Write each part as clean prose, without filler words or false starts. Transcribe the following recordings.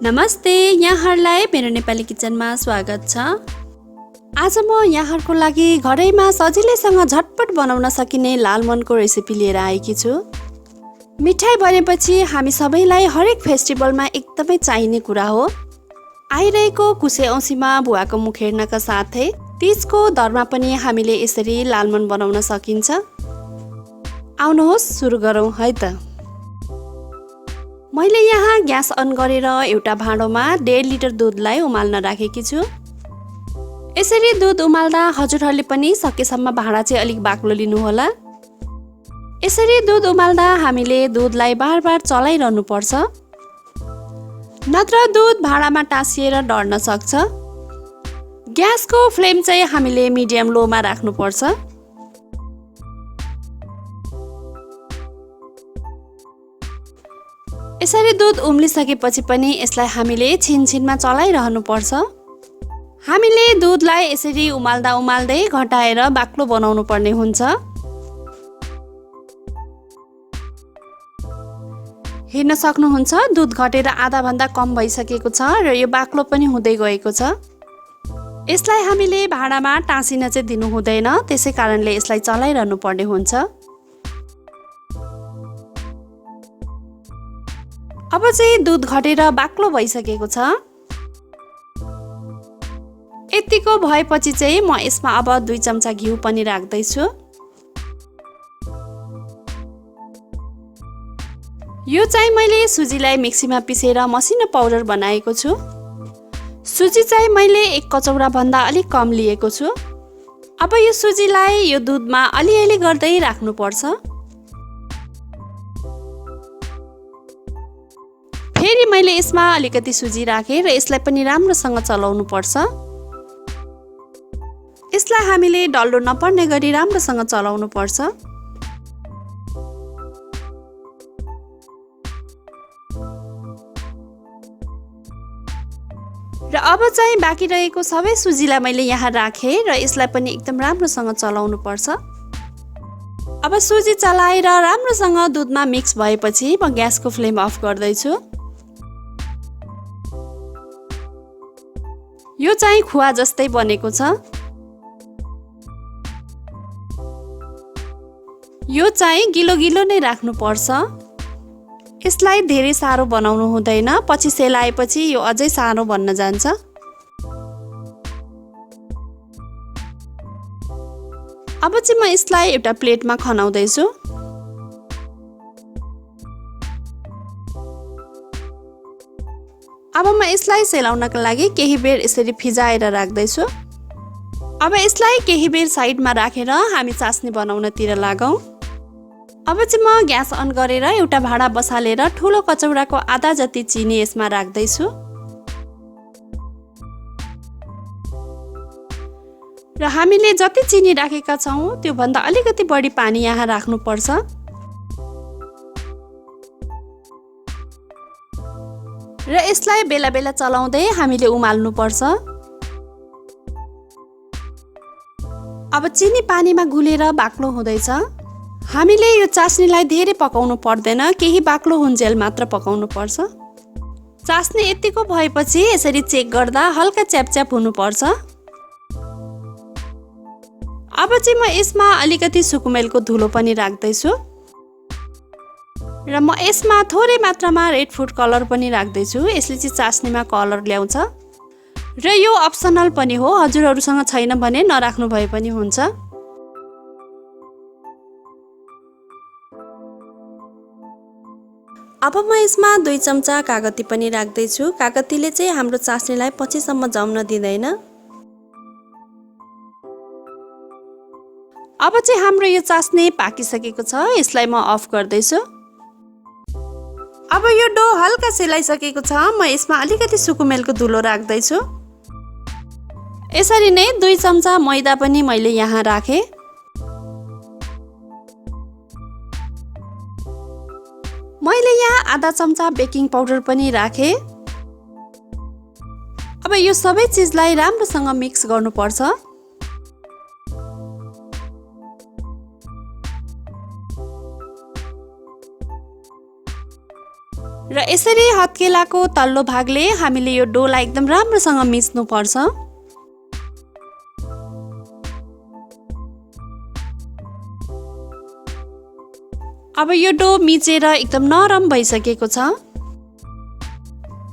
नमस्ते, यहाँहरूलाई मेरो नेपाली किचनमा स्वागत छ। आज म यहाँहरूको लागि घरैमा सजिलैसँग झटपट बनाउन सकिने लालमोहनको रेसिपी लिएर आएकी छु। मिठाई भनेपछि हामी सबैलाई हरेक फेस्टिभलमा एकदमै चाहिने कुरा हो। आइरहेको कुशे औँसीमा बुवाको मुख हेर्नका साथै तीजको दरमा पनि हामीले यसरी लालमोहन बनाउन सकिन्छ। आउनुहोस् सुरु गरौँ है त। मैले यहाँ ग्यास अन गरेर एउटा भाँडोमा 1.5 लिटर दुधलाई उमाल्न राखेकी छु। यसरी दुध उमाल्दा हजुरहरूले पनि सकेसम्म भाँडा चाहिँ अलिक बाक्लो लिनुहोला। यसरी दुध उमाल्दा हामीले दुधलाई बार चलाइरहनु पर्छ, नत्र दुध भाँडामा टाँसिएर डढ्न सक्छ। ग्यासको फ्लेम चाहिँ हामीले मिडियम लोमा राख्नुपर्छ। यसरी दुध उम्लिसकेपछि पनि यसलाई हामीले छिनछिनमा चलाइरहनु पर्छ। हामीले दुधलाई यसरी उमाल्दै घटाएर बाक्लो बनाउनु पर्ने हुन्छ। हेर्न सक्नुहुन्छ दुध घटेर आधा भन्दा कम भइसकेको छ र यो बाक्लो पनि हुँदै गएको छ। यसलाई हामीले भाँडामा टाँसिन चाहिँ दिनु हुँदैन, त्यसै कारणले यसलाई चलाइरहनु पर्ने हुन्छ। अब चाहिँ दुध घटेर बाक्लो भइसकेको छ। यतिको भएपछि चाहिँ म यसमा अब 2 चम्चा घिउ पनि राख्दैछु। यो चाहिँ मैले सुजीलाई मिक्सीमा पिसेर मसिनो पाउडर बनाएको छु। सुजी चाहिँ मैले 1 कचौरा भन्दा अलिक कम लिएको छु। अब यो सुजीलाई यो दुधमा अलिअलि गर्दै राख्नुपर्छ। फेरि मैले यसमा अलिकति सुजी राखेँ र यसलाई पनि राम्रोसँग चलाउनु पर्छ। यसलाई हामीले डल्लो नपर्ने गरी राम्रोसँग चलाउनु पर्छ। र अब चाहिँ बाँकी रहेको सबै सुजीलाई मैले यहाँ राखेँ र यसलाई पनि एकदम राम्रोसँग चलाउनु पर्छ। अब सुजी चलाएर राम्रोसँग दुधमा मिक्स भएपछि म ग्यासको फ्लेम अफ गर्दैछु। यो चाहिँ खुवा जस्तै बनेको छ। यो चाहिँ गिलो नै राख्नुपर्छ। यसलाई धेरै साह्रो बनाउनु हुँदैन, पछि सेलाएपछि यो अझै सानो बन्न जान्छ। अब चाहिँ म यसलाई एउटा प्लेटमा खनाउँदैछु। अब म यसलाई सेलाउनका लागि केही बेर यसरी फिजाएर राख्दैछु। अब यसलाई केही बेर साइडमा राखेर हामी चास्नी बनाउनतिर लागौँ। अब चाहिँ म ग्यास अन गरेर एउटा भाँडा बसालेर ठुलो कचौराको आधा जति चिनी यसमा राख्दैछु। र हामीले जति चिनी राखेका छौँ त्यो भन्दा अलिकति बढी पानी यहाँ राख्नुपर्छ। र यसलाई बेला बेला चलाउँदै हामीले उमाल्नु पर्छ। अब चिनी पानीमा घुलेर बाक्लो हुँदैछ। हामीले यो चास्नीलाई धेरै पकाउनु पर्दैन, केही बाक्लो हुन्जेल मात्र पकाउनु पर्छ। चास्नी यतिको भएपछि यसरी चेक गर्दा हल्का च्यापच्याप हुनुपर्छ। अब चाहिँ म यसमा अलिकति सुकुमेलको धुलो पनि राख्दैछु र म यसमा थोरै मात्रामा रेड फुड कलर पनि राख्दैछु। यसले चाहिँ चास्नीमा कलर ल्याउँछ र यो अप्सनल पनि हो, हजुरहरूसँग छैन भने नराख्नु भए पनि हुन्छ। अब म यसमा 2 चम्चा कागती पनि राख्दैछु। कागतीले चाहिँ हाम्रो चास्नीलाई पछिसम्म जम्न दिँदैन। अब चाहिँ हाम्रो यो चास्नी पाकिसकेको छ, यसलाई म अफ गर्दैछु। अब यो डो हल्का सेलाइसकेको छ, म यसमा अलिकति सुकुमेलको धुलो राख्दैछु। यसरी नै 2 चम्चा मैदा पनि मैले यहाँ राखेँ। मैले यहाँ आधा चम्चा बेकिङ पाउडर पनि राखेँ। अब यो सबै चिजलाई राम्रोसँग मिक्स गर्नुपर्छ। र यसरी हत्केलाको तल्लो भागले हामीले यो डोलाई एकदम राम्रोसँग मिच्नु पर्छ। अब यो डो मिचेर एकदम नरम भइसकेको छ।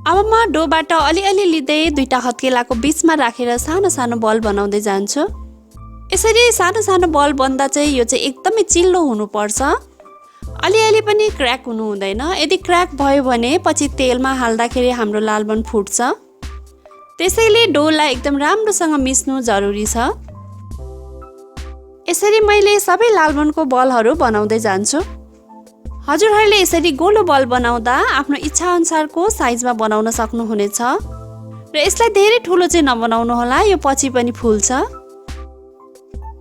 अब म डोबाट अलिअलि लिँदै दुईटा हत्केलाको बीचमा राखेर सानो सानो बल बनाउँदै जान्छु। यसरी सानो सानो बल बन्दा चाहिँ यो चाहिँ एकदमै चिल्लो हुनुपर्छ। अलिअलि पनि क्र्याक हुनु हुँदैन। यदि क्र्याक भयो भने पछि तेलमा हाल्दाखेरि हाम्रो लालमन फुट्छ। त्यसैले डोलाई एकदम राम्रोसँग मिच्नु जरुरी छ। यसरी मैले सबै लालमनको बलहरू बनाउँदै जान्छु। हजुरहरूले यसरी गोलो बल बनाउँदा आफ्नो इच्छा अनुसारको साइजमा बनाउन सक्नुहुनेछ र यसलाई धेरै ठुलो चाहिँ नबनाउनु होला, यो पछि पनि फुल्छ।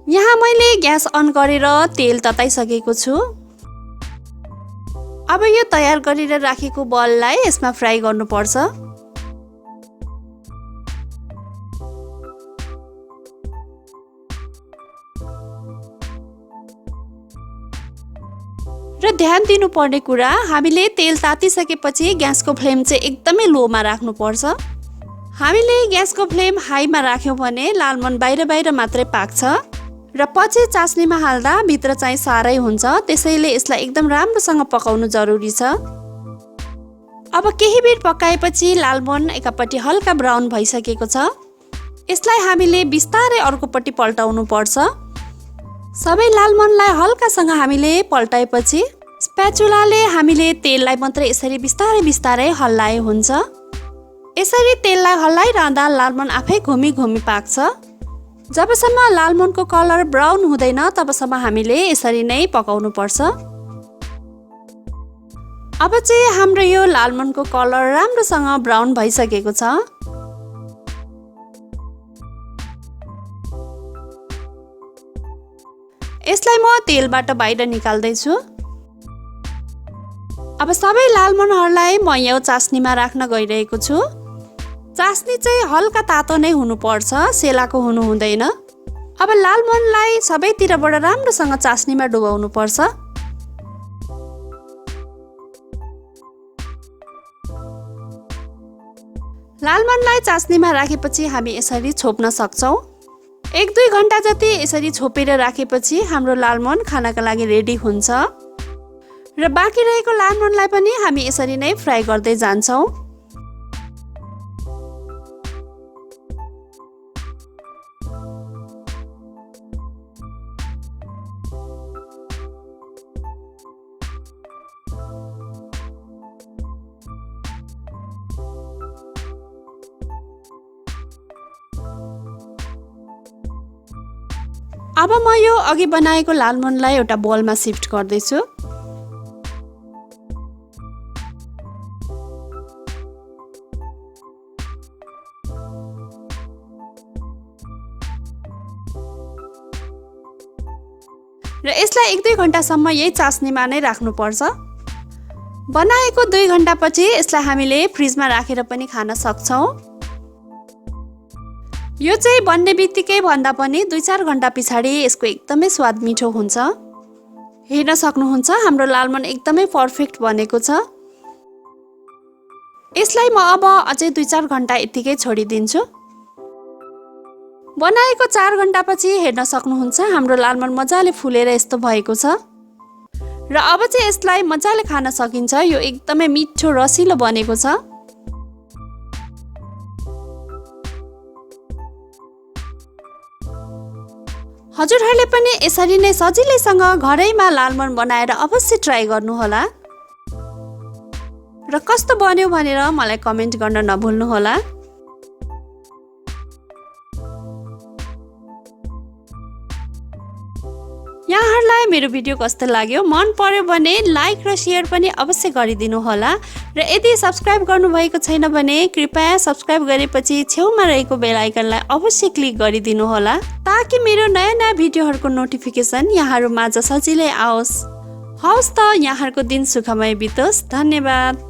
यहाँ मैले ग्यास अन गरेर तेल तताइसकेको छु। अब यो तयार गरेर राखेको बललाई यसमा फ्राई गर्नुपर्छ। र ध्यान दिनुपर्ने कुरा, हामीले तेल तातिसकेपछि ग्यासको फ्लेम चाहिँ एकदमै लोमा राख्नुपर्छ। हामीले ग्यासको फ्लेम हाईमा राख्यौँ भने लालमन बाहिर बाहिर मात्रै पाक्छ र पछि चास्नीमा हाल्दा भित्र चाहिँ सारै हुन्छ। त्यसैले यसलाई एकदम राम्रोसँग पकाउनु जरुरी छ। अब केही बेर पकाएपछि लालमन एकापट्टि हल्का ब्राउन भइसकेको छ। यसलाई हामीले बिस्तारै अर्कोपट्टि पल्टाउनु पर्छ। सबै लालमनलाई हल्कासँग हामीले पल्टाएपछि स्प्याचुलाले हामीले तेललाई मात्रै यसरी बिस्तारै बिस्तारै हल्लाए हुन्छ। यसरी तेललाई हल्लाइरहँदा लालमन आफै घुमी घुमी पाक्छ। जबसम्म लालमनको कलर ब्राउन हुँदैन तबसम्म हामीले यसरी नै पकाउनु पर्छ। अब चाहिँ हाम्रो यो लालमनको कलर राम्रोसँग ब्राउन भइसकेको छ। यसलाई म तेलबाट बाहिर निकाल्दैछु। अब सबै लालमनहरूलाई म यो चास्नीमा राख्न गइरहेको छु। चास्नी चाहिँ हल्का तातो नै हुनुपर्छ, सेलाको हुनु हुँदैन। अब लालमनलाई सबैतिरबाट राम्रोसँग चास्नीमा डुबाउनु पर्छ। लालमनलाई चास्नीमा राखेपछि हामी यसरी छोप्न सक्छौँ। 1-2 घण्टा जति यसरी छोपेर राखेपछि हाम्रो लालमन खानाका लागि रेडी हुन्छ र बाँकी रहेको लालमनलाई पनि हामी यसरी नै फ्राई गर्दै जान्छौँ। अब म यो अघि बनाएको लालमनलाई एउटा बोलमा सिफ्ट गर्दैछु। र यसलाई 1-2 घण्टासम्म यही चास्नीमा नै राख्नुपर्छ। बनाएको 2 घण्टापछि यसलाई हामीले फ्रिजमा राखेर पनि खान सक्छौँ। यो चाहिँ बन्ने बित्तिकै भन्दा पनि 2-4 घण्टा पछाडि यसको एकदमै स्वाद मिठो हुन्छ। हेर्न सक्नुहुन्छ हाम्रो लालमन एकदमै पर्फेक्ट बनेको छ। यसलाई म अब अझै 2-4 घण्टा यतिकै छोडिदिन्छु। बनाएको 4 घण्टापछि हेर्न सक्नुहुन्छ हाम्रो लालमन मजाले फुलेर यस्तो भएको छ र अब चाहिँ यसलाई मजाले खान सकिन्छ। यो एकदमै मिठो रसिलो बनेको छ। हजुरहरूले पनि यसरी नै सजिलैसँग घरैमा लालमन बनाएर अवश्य ट्राई गर्नुहोला र कस्तो बन्यो भनेर मलाई कमेन्ट गर्न नभुल्नुहोला। यहाँहरूलाई मेरो भिडियो कस्तो लाग्यो, मन पर्यो भने लाइक र शेयर पनि अवश्य गरिदिनु होला र यदि सब्स्क्राइब गर्नुभएको छैन भने कृपया सब्स्क्राइब गरेपछि छेउमा रहेको बेल आइकनलाई अवश्य क्लिक गरिदिनु होला ताकि मेरो नयाँ नयाँ भिडियोहरूको नोटिफिकेसन यहाँहरू माझ सजिलै आओस्। हवस् त, यहाँहरूको दिन सुखमय बितोस्। धन्यवाद।